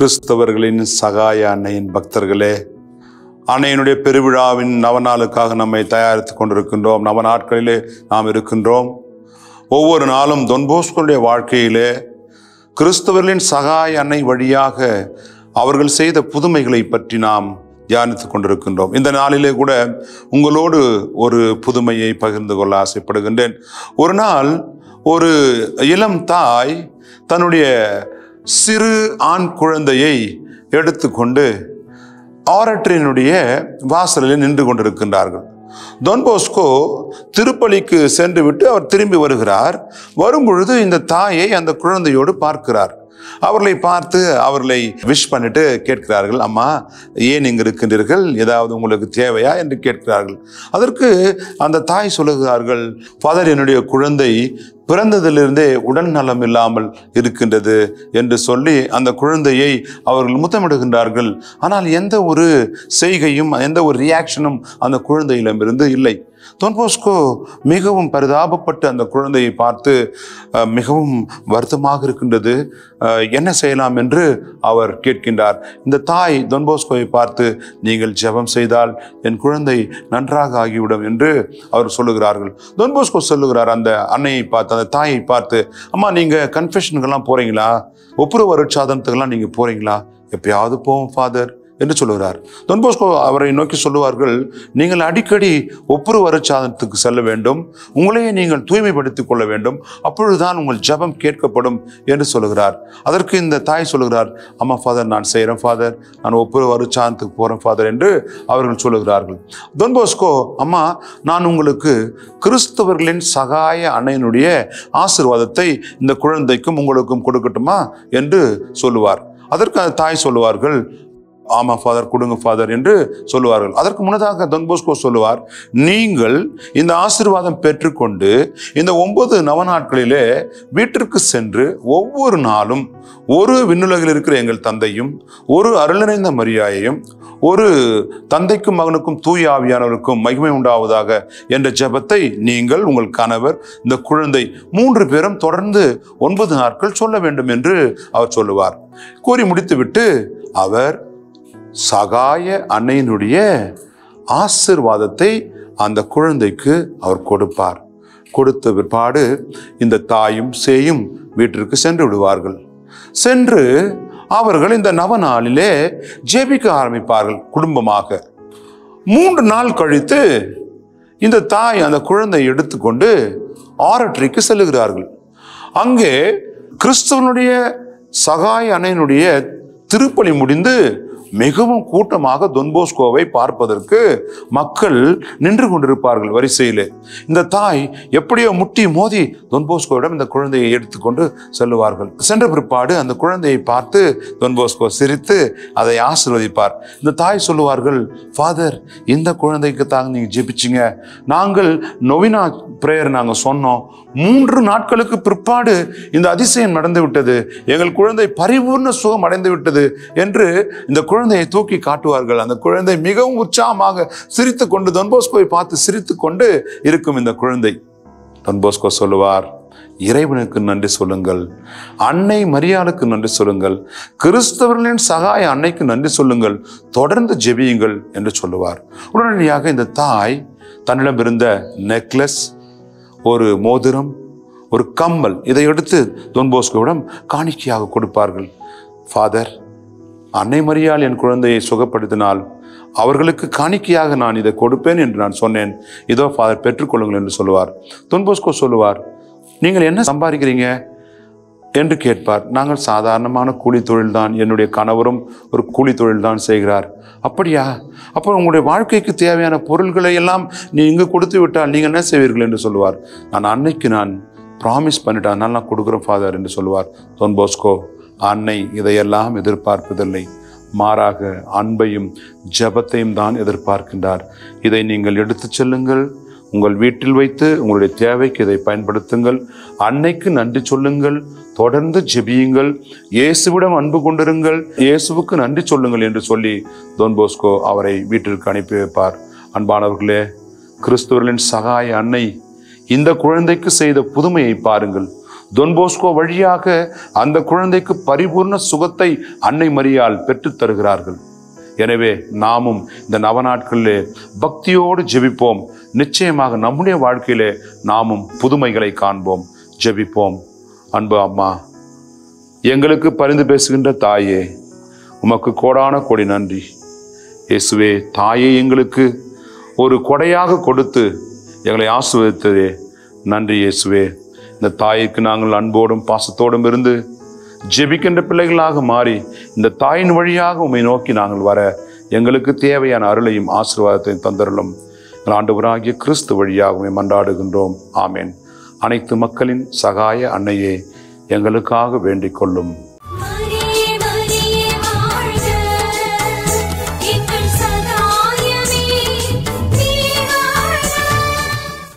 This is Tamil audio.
கிறிஸ்தவர்களின் சகாய அன்னையின் பக்தர்களே, அன்னையினுடைய பெருவிழாவின் நவநாளுக்காக நம்மை தயாரித்து கொண்டிருக்கின்றோம். நவநாட்களிலே நாம் இருக்கின்றோம். ஒவ்வொரு நாளும் தொன் போஸ்கோவுடைய வாழ்க்கையிலே கிறிஸ்தவர்களின் சகாய அன்னை வழியாக அவர்கள் செய்த புதுமைகளை பற்றி நாம் தியானித்து கொண்டிருக்கின்றோம். இந்த நாளிலே கூட உங்களோடு ஒரு புதுமையை பகிர்ந்து கொள்ள ஆசைப்படுகின்றேன். ஒரு நாள் ஒரு இளம் தாய் தன்னுடைய சிறு ஆண் குழந்தையை எடுத்துக்கொண்டு ஆரட்டரினுடைய வாசலில் நின்று கொண்டிருக்கின்றார்கள். தொன் போஸ்கோ திருப்பலிக்கு சென்று விட்டு அவர் திரும்பி வருகிறார். வரும்பொழுது இந்த தாயை அந்த குழந்தையோடு பார்க்கிறார். அவர்களை பார்த்து அவர்களை விஷ் பண்ணிட்டு கேட்கிறார்கள், அம்மா ஏன் இங்கு இருக்கின்றீர்கள், ஏதாவது உங்களுக்கு தேவையா என்று கேட்கிறார்கள். அதற்கு அந்த தாய் சொல்லுகிறார்கள், ஃபாதர், என்னுடைய குழந்தை பிறந்ததிலிருந்தே உடல் நலம் இல்லாமல் இருக்கின்றது என்று சொல்லி அந்த குழந்தையை அவர்கள் முத்தமிடுகின்றார்கள். ஆனால் எந்த ஒரு செய்கையும் எந்த ஒரு ரியாக்ஷனும் அந்த குழந்தையிடமிருந்து இல்லை. தொன் போஸ்கோ மிகவும் பரிதாபப்பட்டு அந்த குழந்தையை பார்த்து மிகவும் வருத்தமாக இருக்கின்றது, என்ன செய்யலாம் என்று அவர் கேட்கின்றார். இந்த தாய் தொன் போஸ்கோவை பார்த்து, நீங்கள் ஜெபம் செய்தால் என் குழந்தை நன்றாக ஆகிவிடும் என்று அவர் சொல்லுகிறார்கள். தொன் போஸ்கோ சொல்லுகிறார் அந்த அன்னையை பார்த்து, அந்த தாயை பார்த்து, அம்மா நீங்கள் கன்ஃபெஷனுக்கெல்லாம் போகிறீங்களா, ஒப்புரவு அருட்சாதனத்துக்கெல்லாம் நீங்கள் போகிறீங்களா? எப்பயாவது போவோம் ஃபாதர் என்று சொல்லுகிறார். தொன் போஸ்கோ அவரை நோக்கி சொல்லுவார்கள், நீங்கள் அடிக்கடி ஒப்புரவு அருட்சாதனத்துக்கு செல்ல வேண்டும், உங்களையே நீங்கள் தூய்மைப்படுத்திக் கொள்ள வேண்டும், அப்பொழுதுதான் உங்கள் ஜெபம் கேட்கப்படும் என்று சொல்லுகிறார். அதற்கு இந்த தாய் சொல்லுகிறார், அம்மா ஃபாதர், நான் செய்கிறேன் ஃபாதர், நான் ஒப்புரவு அருட்சாதனத்துக்கு போகிறேன் ஃபாதர் என்று அவர்கள் சொல்லுகிறார்கள். தொன் போஸ்கோ, அம்மா நான் உங்களுக்கு கிறிஸ்தவர்களின் சகாய அன்னையினுடைய ஆசீர்வாதத்தை இந்த குழந்தைக்கும் உங்களுக்கும் கொடுக்கட்டுமா என்று சொல்லுவார். அதற்கு அந்த தாய் சொல்லுவார்கள், ஆமா ஃபாதர், கொடுங்க ஃபாதர் என்று சொல்லுவார்கள். அதற்கு முன்னதாக தொன் போஸ்கோ சொல்லுவார், நீங்கள் இந்த ஆசீர்வாதம் பெற்றுக்கொண்டு இந்த 9 நவநாட்களிலே வீட்டிற்கு சென்று ஒவ்வொரு நாளும் ஒரு விண்ணுலகில் இருக்கிற எங்கள் தந்தையும், ஒரு அருள் நிறைந்த மரியாயையும், ஒரு தந்தைக்கும் மகனுக்கும் தூய ஆவியானவருக்கும் மகிமை உண்டாவதாக என்ற ஜெபத்தை நீங்கள், உங்கள் கணவர், இந்த குழந்தை 3 பேரும் தொடர்ந்து 9 நாட்கள் சொல்ல வேண்டும் என்று அவர் சொல்லுவார். கூறி முடித்துவிட்டு அவர் சகாய அன்னையினுடைய ஆசீர்வாதத்தை அந்த குழந்தைக்கு அவர் கொடுப்பார். கொடுத்த பிற்பாடு இந்த தாயும் சேயும் வீட்டிற்கு சென்று விடுவார்கள். சென்று அவர்கள் இந்த நவநாளிலே ஜெபிக்க ஆரம்பிப்பார்கள் குடும்பமாக. 3 நாள் கழித்து இந்த தாய் அந்த குழந்தையை எடுத்துக்கொண்டு ஆரட்டரிக்கு செல்லுகிறார்கள். அங்கே கிறிஸ்தவனுடைய சகாய அன்னையினுடைய திருப்பலி முடிந்து மிகவும் கூட்டமாக தொன் போஸ்கோவை பார்ப்பதற்கு மக்கள் நின்று கொண்டிருப்பார்கள் வரிசையிலே. இந்த தாய் எப்படியோ முட்டி மோதி தொன் போஸ்கோவிடம் இந்த குழந்தையை எடுத்துக்கொண்டு செல்லுவார்கள். சென்ற பிற்பாடு அந்த குழந்தையை பார்த்து தொன் போஸ்கோ சிரித்து அதை ஆசீர்வதிப்பார். இந்த தாய் சொல்லுவார்கள், ஃபாதர், இந்த குழந்தைக்கு தாங்க நீங்க ஜெபிச்சிங்க, நாங்கள் நொவினா பிரேயர் நாங்கள் சொன்னோம், 3 நாட்களுக்கு பிற்பாடு இந்த அதிசயம் நடந்து விட்டது, எங்கள் குழந்தை பரிபூர்ண சுகம் அடைந்து விட்டது என்று இந்த குழந்தையை தூக்கி காட்டுவார்கள். அந்த குழந்தை மிகவும் உற்சாகமாக சிரித்து கொண்டு தொன் போஸ்கோவை பார்த்து சிரித்து கொண்டு இருக்கும். இந்த குழந்தை தொன் போஸ்கோ சொல்லுவார், இறைவனுக்கு நன்றி சொல்லுங்கள், அன்னை மரியாளுக்கு நன்றி சொல்லுங்கள், கிறிஸ்தவர்களின் சகாய அன்னைக்கு நன்றி சொல்லுங்கள், தொடர்ந்து ஜெபியுங்கள் என்று சொல்லுவார். உடனடியாக இந்த தாய் தன்னிடம் இருந்த நெக்லஸ், ஒரு மோதிரம், ஒரு கம்மல், இதை எடுத்து தொன் போஸ்கோவிடம் காணிக்கையாக கொடுப்பார்கள். ஃபாதர், அன்னை மரியாள் என் குழந்தையை சுகப்படுத்தினால் அவர்களுக்கு காணிக்கையாக நான் இதை கொடுப்பேன் என்று நான் சொன்னேன், இதோ ஃபாதர் பெற்றுக்கொள்ளுங்கள் என்று சொல்லுவார். தொன் போஸ்கோ சொல்லுவார், நீங்கள் என்ன சம்பாதிக்கிறீங்க என்று கேட்பார். நாங்கள் சாதாரணமான கூலி தொழில் தான், என்னுடைய கணவரும் ஒரு கூலி தொழில் தான் செய்கிறார். அப்படியா? அப்போ உங்களுடைய வாழ்க்கைக்கு தேவையான பொருள்களை எல்லாம் நீ இங்கு கொடுத்து விட்டால் நீங்கள் என்ன செய்வீர்கள் என்று சொல்லுவார். நான் அன்னைக்கு நான் ப்ராமிஸ் பண்ணிட்டேன், அதனால் நான் கொடுக்குறேன் ஃபாதர் என்று சொல்லுவார். தொன் போஸ்கோ, அன்னை இதையெல்லாம் எதிர்பார்ப்பதில்லை, மாறாக அன்பையும் ஜெபத்தையும் தான் எதிர்பார்க்கின்றார். இதை நீங்கள் எடுத்து செல்லுங்கள், உங்கள் வீட்டில் வைத்து உங்களுடைய தேவைக்கு இதை பயன்படுத்துங்கள், அன்னைக்கு நன்றி சொல்லுங்கள், தொடர்ந்து ஜெபியுங்கள், இயேசுவிடம் அன்பு கொண்டிருங்கள், இயேசுவுக்கு நன்றி சொல்லுங்கள் என்று சொல்லி தொன் போஸ்கோ அவரை வீட்டிற்கு அனுப்பி வைப்பார். அன்பானவர்களே, கிறிஸ்துவர்களின் சகாய அன்னை இந்த குழந்தைக்கு செய்த புதுமையை பாருங்கள். தொன்போஸ்கோ வழியாக அந்த குழந்தைக்கு பரிபூர்ண சுகத்தை அன்னை மரியாள் பெற்றுத் தருகிறார்கள். எனவே நாமும் இந்த நவநாட்களிலே பக்தியோடு ஜெபிப்போம். நிச்சயமாக நம்முடைய வாழ்க்கையிலே நாமும் புதுமைகளை காண்போம். ஜெபிப்போம். அன்பு அம்மா, எங்களுக்கு பரிந்து பேசுகின்ற தாயே, உமக்கு கோடான கோடி நன்றி. இயேசுவே, தாயே எங்களுக்கு ஒரு கொடையாக கொடுத்து எங்களை ஆசீர்வதித்ததே நன்றி இயேசுவே. இந்த தாய்க்கு நாங்கள் அன்போடும் பாசத்தோடும் இருந்து ஜெபிக்கின்ற பிள்ளைகளாக மாறி இந்த தாயின் வழியாக உம்மை நோக்கி நாங்கள் வர எங்களுக்கு தேவையான அருளையும் ஆசீர்வாதத்தையும் தந்தருளும். எங்கள் ஆண்டவராகிய கிறிஸ்து வழியாக உம்மை மன்றாடுகின்றோம். ஆமேன். அனைத்து மக்களின் சகாய அன்னையே, எங்களுக்காக வேண்டிக் கொள்ளும்.